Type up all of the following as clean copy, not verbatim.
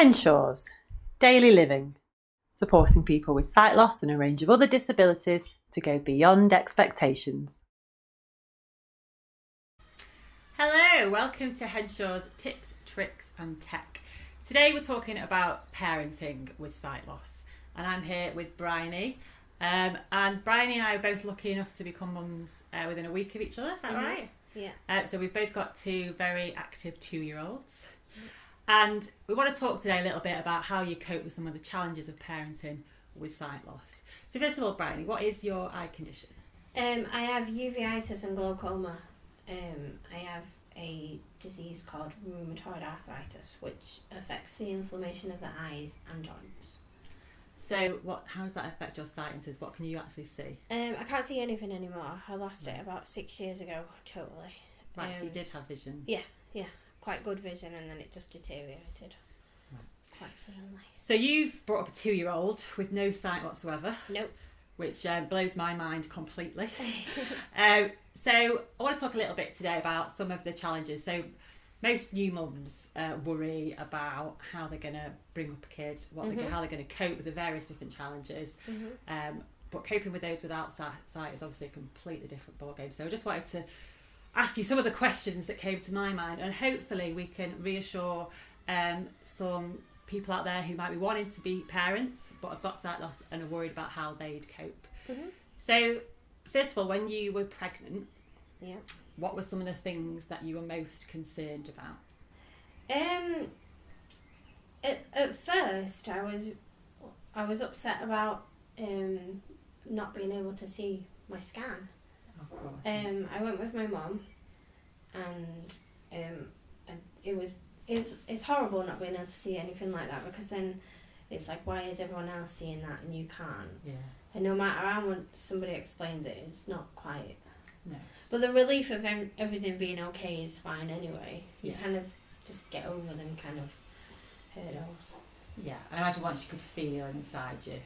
Henshaws, daily living, supporting people with sight loss and a range of other disabilities to go beyond expectations. Hello, welcome to Henshaws Tips, Tricks and Tech. Today we're talking about parenting with sight loss, and I'm here with Bryony. And Bryony and I are both lucky enough to become mums within a week of each other, is that right? Yeah. So we've both got two very active 2-year-olds. And we want to talk today a little bit about how you cope with some of the challenges of parenting with sight loss. So first of all, Bryony, what is your eye condition? I have uveitis and glaucoma. I have a disease called rheumatoid arthritis, which affects the inflammation of the eyes and joints. So how does that affect your sight and what can you actually see? I can't see anything anymore. I lost it about 6 years ago, totally. Right, so you did have vision? Yeah. Quite good vision, and then it just deteriorated quite suddenly. So you've brought up a 2-year-old with no sight whatsoever. Nope. Which blows my mind completely. So I want to talk a little bit today about some of the challenges. So most new mums worry about how they're going to bring up a kid, how they're going to cope with the various different challenges. But coping with those without sight is obviously a completely different ballgame. So I just wanted to ask you some of the questions that came to my mind, and hopefully we can reassure some people out there who might be wanting to be parents but have got sight loss and are worried about how they'd cope. So first of all, when you were pregnant, what were some of the things that you were most concerned about? At first I was upset about not being able to see my scan. Of course. I went with my mum, and it's horrible not being able to see anything like that, because then it's like, why is everyone else seeing that and you can't? Yeah. And no matter how somebody explains it, it's not quite. No. But the relief of everything being okay is fine anyway. You Yeah. kind of just get over them kind of hurdles. Yeah, I imagine once you could feel inside you,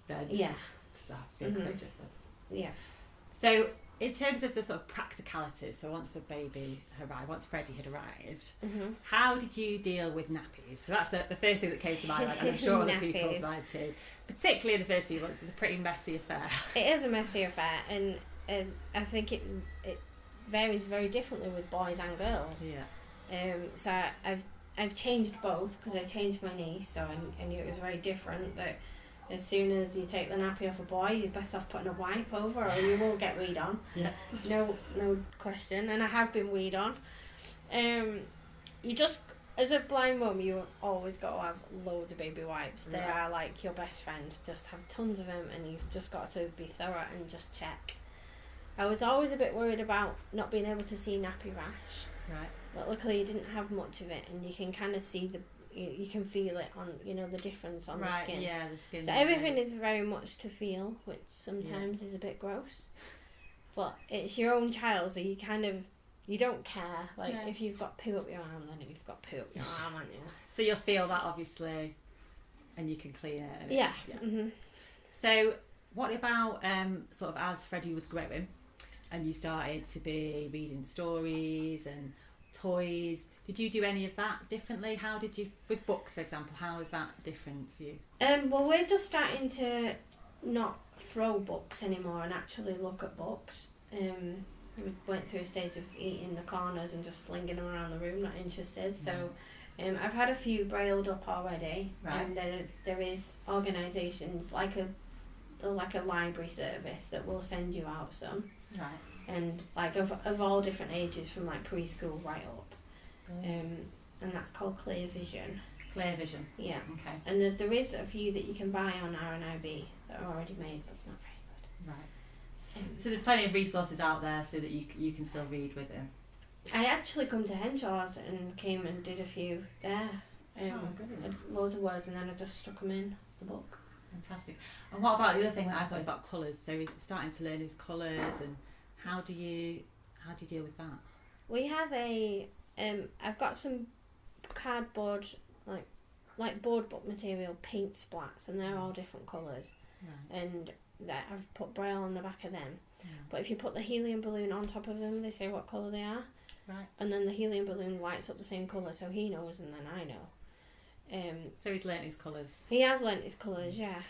then it's quite different. Yeah. So in terms of the sort of practicalities, so once the baby arrived, once Freddie had arrived, how did you deal with nappies? So that's the first thing that came to my mind, and I'm sure other people's mind too. Particularly in the first few months, it's a pretty messy affair. It is a messy affair, and I think it varies very differently with boys and girls. Yeah. So I've changed both, because I changed my niece, so I knew it was very different. But as soon as you take the nappy off a boy, you're best off putting a wipe over, or you won't get weed on. Yeah. No question. And I have been weed on. You just, as a blind mum, you always got to have loads of baby wipes. They are like your best friend. Just have tons of them, and you've just got to be thorough and just check. I was always a bit worried about not being able to see nappy rash. Right. But luckily you didn't have much of it, and you can kind of see you can feel it on, the difference on the skin. Yeah, the skin. So everything is very much to feel, which sometimes is a bit gross. But it's your own child, so you don't care. Like, if you've got poo up your arm, then you've got poo up your arm, haven't you? So you'll feel that, obviously, and you can clean it. Yeah. So what about sort of as Freddie was growing and you started to be reading stories and toys, did you do any of that differently? How did you, with books for example, how is that different for you? Well, we're just starting to not throw books anymore and actually look at books. We went through a stage of eating the corners and just flinging them around the room, not interested. So I've had a few brailled up already, and there is organisations like a library service that will send you out some. Right. And like of all different ages, from like preschool right up. And that's called Clear Vision. Clear Vision. Yeah. Okay. And there is a few that you can buy on RNIB that are already made, but not very good. Right. So there's plenty of resources out there so that you can still read with them. I actually come to Henshaws and came and did a few there. Loads of words, and then I just stuck them in the book. Fantastic. And what about the other thing that I thought was about colours? So he's starting to learn his colours, and how do you deal with that? We have I've got some cardboard, like board book material paint splats, and they're all different colours. Right. And that I've put braille on the back of them. Yeah. But if you put the helium balloon on top of them, they say what colour they are. Right. And then the helium balloon lights up the same colour, so he knows and then I know. So he's learnt his colours. He has learnt his colours, yeah,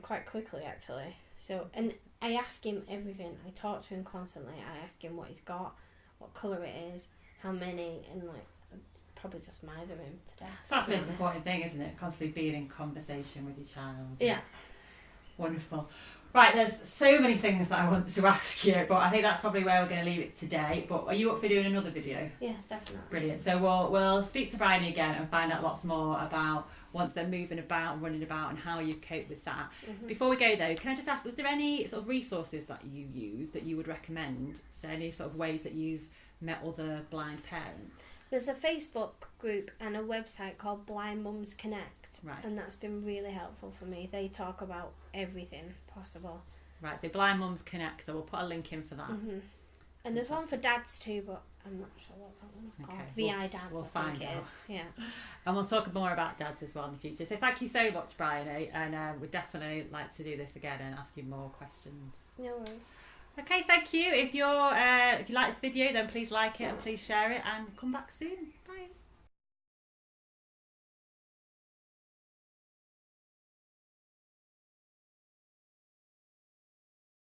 quite quickly actually. So, and I ask him everything. I talk to him constantly. I ask him what he's got, what colour it is, how many, and like probably just mither him to death. That's the most important thing, isn't it? Constantly being in conversation with your child. Yeah. Wonderful. Right, there's so many things that I want to ask you, but I think that's probably where we're going to leave it today. But are you up for doing another video? Yes, definitely. Brilliant. So we'll speak to Bryony again and find out lots more about once they're moving about and running about and how you cope with that. Mm-hmm. Before we go though, can I just ask, was there any sort of resources that you use that you would recommend? So any sort of ways that you've met other blind parents? There's a Facebook group and a website called Blind Mums Connect. Right. And that's been really helpful for me. They talk about everything possible. Right, so Blind Mums Connect, so we'll put a link in for that. Mm-hmm. And there's one for dads too, but I'm not sure what that one's called. VI Dads, we'll I think find it out. is. Yeah. And we'll talk more about dads as well in the future. So thank you so much, Bryony, and we'd definitely like to do this again and ask you more questions. No worries. Okay, thank you. If you like this video, then please like it and please share it and come back soon.